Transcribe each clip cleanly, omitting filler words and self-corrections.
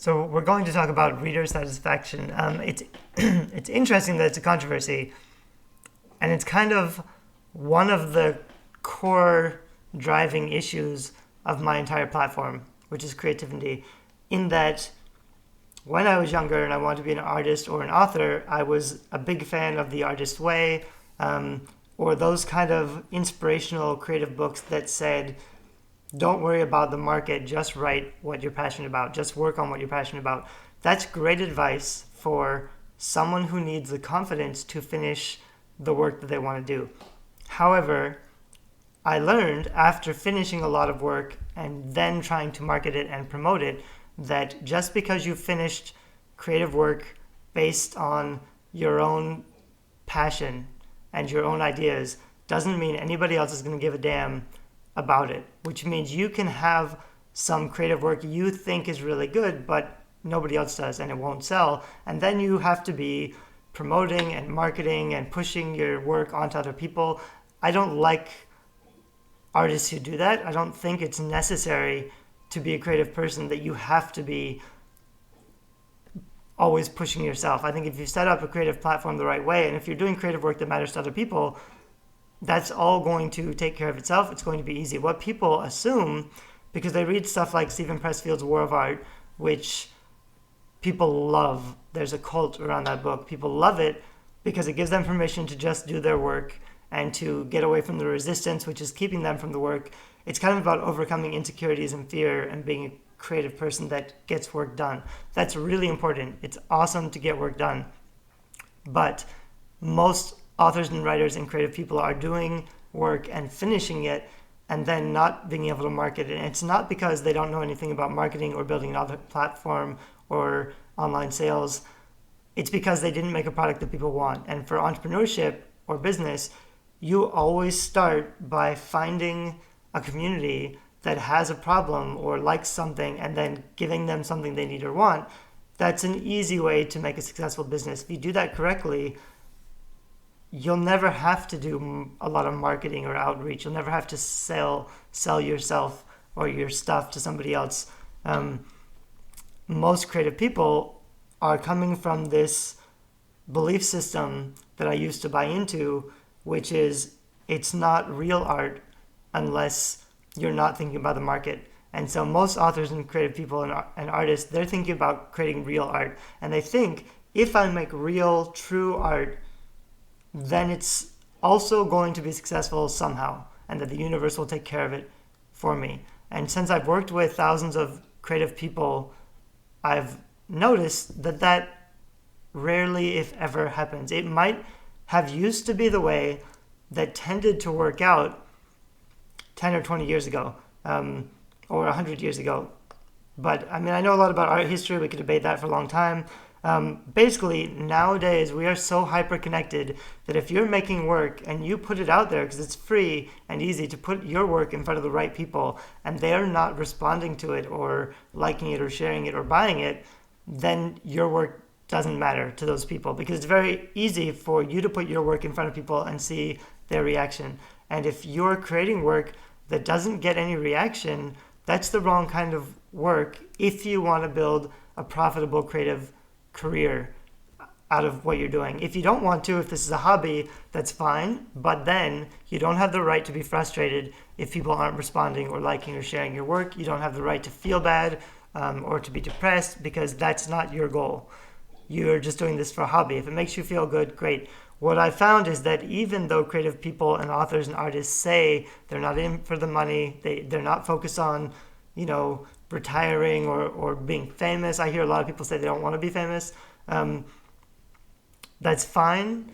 So we're going to talk about reader satisfaction. It's it's interesting that it's a controversy, and it's kind of one of the core driving issues of my entire platform, which is creativity. In that, when I was younger and I wanted to be an artist or an author, I was a big fan of The Artist's Way, or those kind of inspirational creative books that said, don't worry about the market, just write what you're passionate about, just work on what you're passionate about. That's great advice for someone who needs the confidence to finish the work that they want to do. However, I learned after finishing a lot of work and then trying to market it and promote it that just because you finished creative work based on your own passion and your own ideas doesn't mean anybody else is going to give a damn about it, which means you can have some creative work you think is really good, but nobody else does and it won't sell. And then you have to be promoting and marketing and pushing your work onto other people. I don't like artists who do that. I don't think it's necessary to be a creative person that you have to be always pushing yourself. I think if you set up a creative platform the right way, and if you're doing creative work that matters to other people, that's all going to take care of itself. It's going to be easy. What people assume, because they read stuff like Stephen Pressfield's War of Art, which people love. There's a cult around that book. People love it because it gives them permission to just do their work and to get away from the resistance, which is keeping them from the work. It's kind of about overcoming insecurities and fear and being a creative person that gets work done. That's really important. It's awesome to get work done. But most authors and writers and creative people are doing work and finishing it and then not being able to market it. And it's not because they don't know anything about marketing or building another platform or online sales. It's because they didn't make a product that people want. And for entrepreneurship or business, you always start by finding a community that has a problem or likes something and then giving them something they need or want. That's an easy way to make a successful business. If you do that correctly, you'll never have to do a lot of marketing or outreach. You'll never have to sell yourself or your stuff to somebody else. Most creative people are coming from this belief system that I used to buy into, which is it's not real art unless you're not thinking about the market. And so most authors and creative people and artists, they're thinking about creating real art. And they think, if I make real, true art, then it's also going to be successful somehow, and that the universe will take care of it for me. And since I've worked with thousands of creative people, I've noticed that rarely, if ever, happens. It might have used to be the way that tended to work out 10 or 20 years ago, or 100 years ago. But I mean, I know a lot about art history. We could debate that for a long time. Basically, nowadays, we are so hyper-connected that if you're making work and you put it out there, because it's free and easy to put your work in front of the right people, and they're not responding to it or liking it or sharing it or buying it, then your work doesn't matter to those people, because it's very easy for you to put your work in front of people and see their reaction. And if you're creating work that doesn't get any reaction, that's the wrong kind of work if you want to build a profitable creative career out of what you're doing. If you don't want to, if this is a hobby, that's fine, but then you don't have the right to be frustrated if people aren't responding or liking or sharing your work. You don't have the right to feel bad or to be depressed, because that's not your goal. You're just doing this for a hobby. If it makes you feel good, great. What I found is that even though creative people and authors and artists say they're not in for the money, they're not focused on, retiring or being famous. I hear a lot of people say they don't want to be famous. That's fine.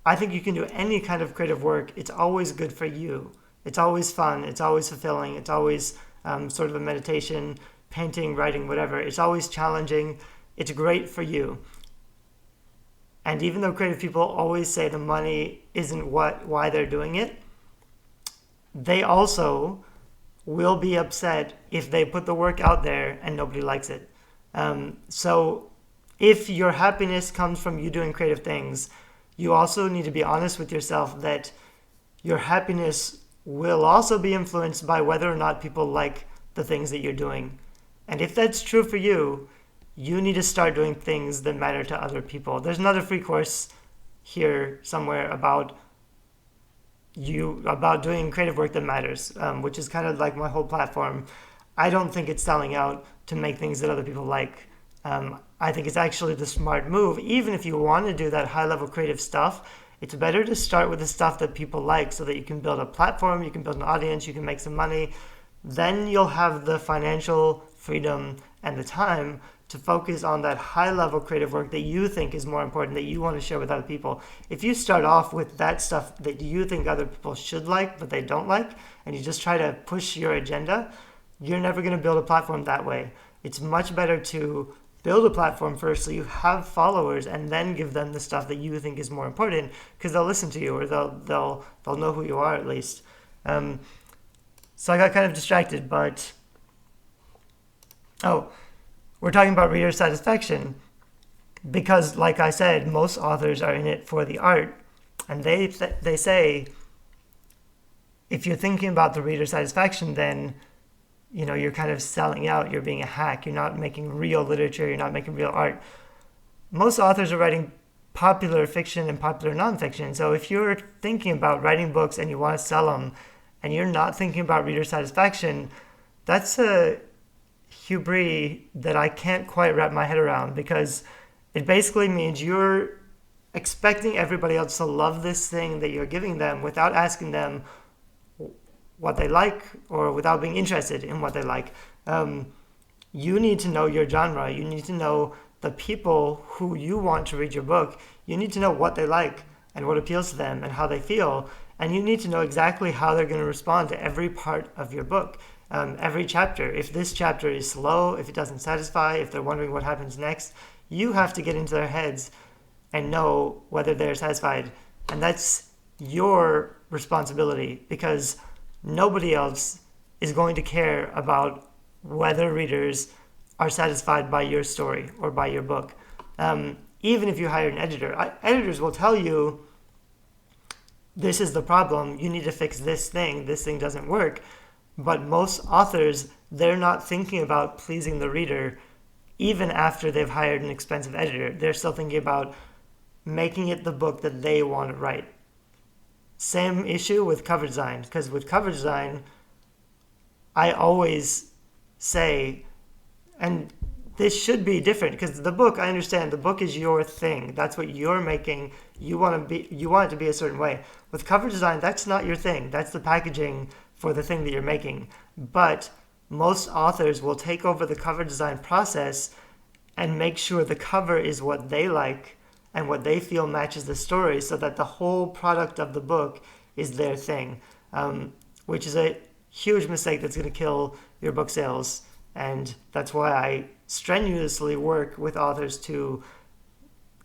I think you can do any kind of creative work. It's always good for you. It's always fun. It's always fulfilling. It's always sort of a meditation, painting, writing, whatever. It's always challenging. It's great for you. And even though creative people always say the money isn't why they're doing it, they also will be upset if they put the work out there and nobody likes it. So if your happiness comes from you doing creative things, you also need to be honest with yourself that your happiness will also be influenced by whether or not people like the things that you're doing. And if that's true for you, you need to start doing things that matter to other people. There's another free course here somewhere about doing creative work that matters, which is kind of like my whole platform. I don't think it's selling out to make things that other people like. I think it's actually the smart move. Even if you want to do that high level creative stuff, it's better to start with the stuff that people like so that you can build a platform, you can build an audience, you can make some money. Then you'll have the financial freedom and the time to focus on that high level creative work that you think is more important, that you want to share with other people. If you start off with that stuff that you think other people should like but they don't like, and you just try to push your agenda, you're never going to build a platform that way. It's much better to build a platform first so you have followers, and then give them the stuff that you think is more important, because they'll listen to you, or they'll know who you are at least. So I got kind of distracted, but we're talking about reader satisfaction, because like I said, most authors are in it for the art, and they say if you're thinking about the reader satisfaction, then you're kind of selling out, you're being a hack, you're not making real literature, you're not making real art. Most authors are writing popular fiction and popular nonfiction. So if you're thinking about writing books and you want to sell them, and you're not thinking about reader satisfaction, that's a hubris that I can't quite wrap my head around, because it basically means you're expecting everybody else to love this thing that you're giving them without asking them what they like, or without being interested in what they like. You need to know your genre. You need to know the people who you want to read your book. You need to know what they like and what appeals to them and how they feel. And you need to know exactly how they're going to respond to every part of your book, every chapter. If this chapter is slow, if it doesn't satisfy, if they're wondering what happens next, you have to get into their heads and know whether they're satisfied. And that's your responsibility, because nobody else is going to care about whether readers are satisfied by your story or by your book. Even if you hire an editor, editors will tell you, this is the problem, you need to fix this thing doesn't work. But most authors, they're not thinking about pleasing the reader even after they've hired an expensive editor. They're still thinking about making it the book that they want to write. Same issue with cover design, because with cover design, I always say, and this should be different, because the book, I understand, the book is your thing. That's what you're making. You want it to be a certain way. With cover design, that's not your thing. That's the packaging for the thing that you're making. But most authors will take over the cover design process and make sure the cover is what they like and what they feel matches the story, so that the whole product of the book is their thing, which is a huge mistake that's going to kill your book sales. And that's why I strenuously work with authors to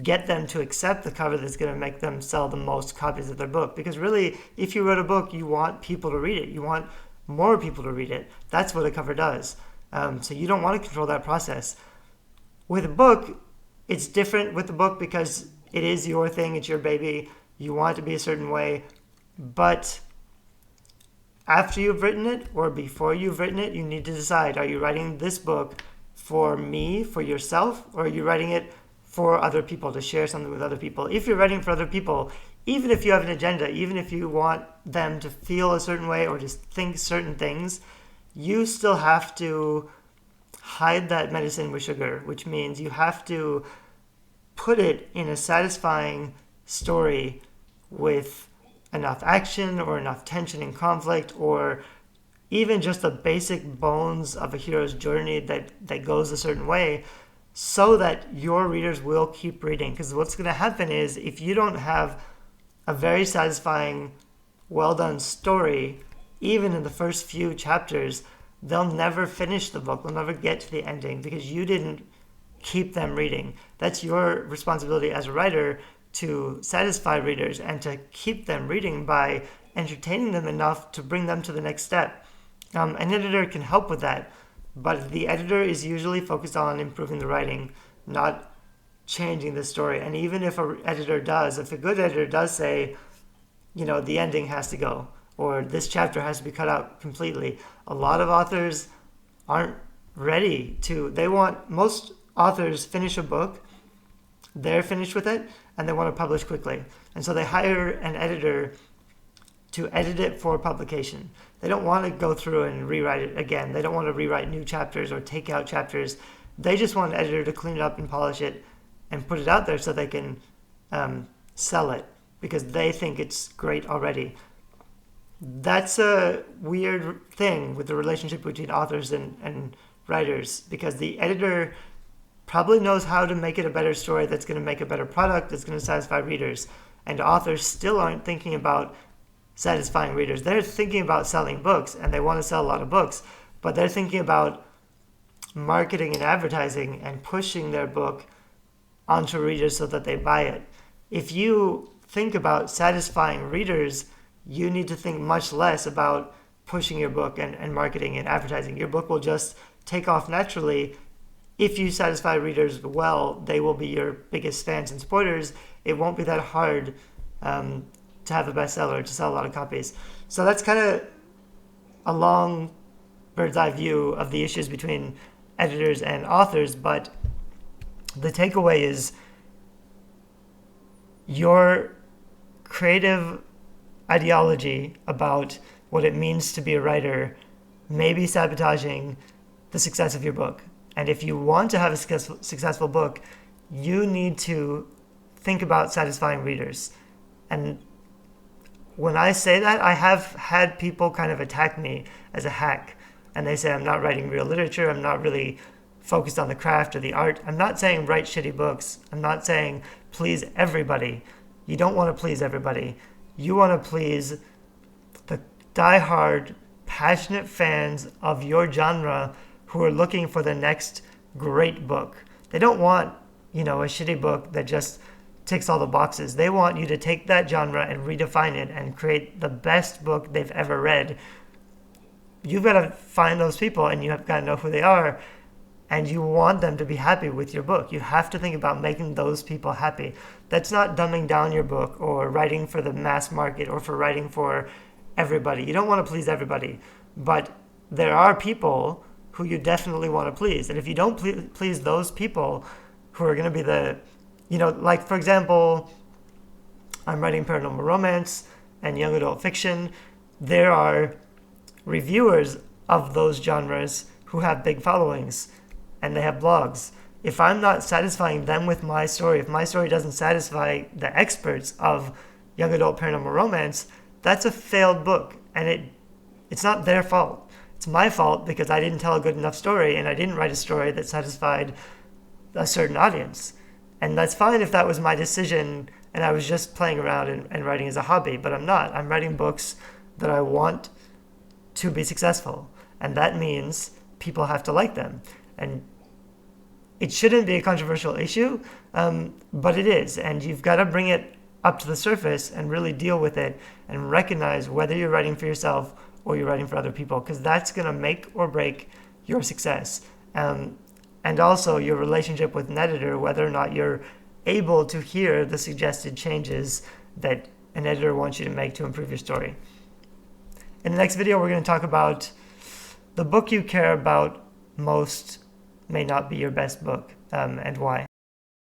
get them to accept the cover that's going to make them sell the most copies of their book. Because really, if you wrote a book, you want people to read it. You want more people to read it. That's what a cover does. So you don't want to control that process. With a book, it's different with the book, because it is your thing, it's your baby. You want it to be a certain way. But after you've written it, or before you've written it, you need to decide, are you writing this book for me, for yourself, or are you writing it for other people, to share something with other people? If you're writing for other people, even if you have an agenda, even if you want them to feel a certain way or just think certain things, you still have to hide that medicine with sugar, which means you have to put it in a satisfying story with enough action or enough tension and conflict, or even just the basic bones of a hero's journey that goes a certain way, so that your readers will keep reading. Because what's going to happen is, if you don't have a very satisfying, well-done story, even in the first few chapters, they'll never finish the book. They'll never get to the ending, because you didn't keep them reading. That's your responsibility as a writer, to satisfy readers and to keep them reading by entertaining them enough to bring them to the next step. An editor can help with that, but the editor is usually focused on improving the writing, not changing the story. And even if if a good editor does say, the ending has to go, or this chapter has to be cut out completely, a lot of authors aren't ready to, most authors finish a book, they're finished with it, and they want to publish quickly. And so they hire an editor to edit it for publication. They don't want to go through and rewrite it again. They don't want to rewrite new chapters or take out chapters. They just want an editor to clean it up and polish it and put it out there so they can sell it because they think it's great already. That's a weird thing with the relationship between authors and writers, because the editor probably knows how to make it a better story that's going to make a better product that's going to satisfy readers. And authors still aren't thinking about satisfying readers. They're thinking about selling books, and they want to sell a lot of books, but they're thinking about marketing and advertising and pushing their book onto readers so that they buy it. If you think about satisfying readers, you need to think much less about pushing your book and marketing and advertising. Your book will just take off naturally. If you satisfy readers well, they will be your biggest fans and supporters. It won't be that hard to have a bestseller, to sell a lot of copies. So that's kind of a long bird's eye view of the issues between editors and authors, but the takeaway is your creative ideology about what it means to be a writer may be sabotaging the success of your book. And if you want to have a successful book, you need to think about satisfying readers. And when I say that, I have had people kind of attack me as a hack. And they say I'm not writing real literature, I'm not really focused on the craft or the art. I'm not saying write shitty books. I'm not saying please everybody. You don't want to please everybody. You want to please the diehard, passionate fans of your genre who are looking for the next great book. They don't want, a shitty book that just ticks all the boxes. They want you to take that genre and redefine it and create the best book they've ever read. You've got to find those people, and you have got to know who they are, and you want them to be happy with your book. You have to think about making those people happy. That's not dumbing down your book or writing for the mass market or for writing for everybody. You don't want to please everybody, but there are people who you definitely want to please. And if you don't please those people who are going to be like, for example, I'm writing paranormal romance and young adult fiction. There are reviewers of those genres who have big followings and they have blogs. If I'm not satisfying them with my story, if my story doesn't satisfy the experts of young adult paranormal romance, that's a failed book, and it's not their fault. It's my fault because I didn't tell a good enough story and I didn't write a story that satisfied a certain audience. And that's fine if that was my decision and I was just playing around and writing as a hobby, but I'm not. I'm writing books that I want to be successful, and that means people have to like them. And it shouldn't be a controversial issue, but it is, and you've got to bring it up to the surface and really deal with it and recognize whether you're writing for yourself or you're writing for other people, because that's going to make or break your success. And also your relationship with an editor, whether or not you're able to hear the suggested changes that an editor wants you to make to improve your story. In the next video, we're going to talk about the book you care about most may not be your best book, and why.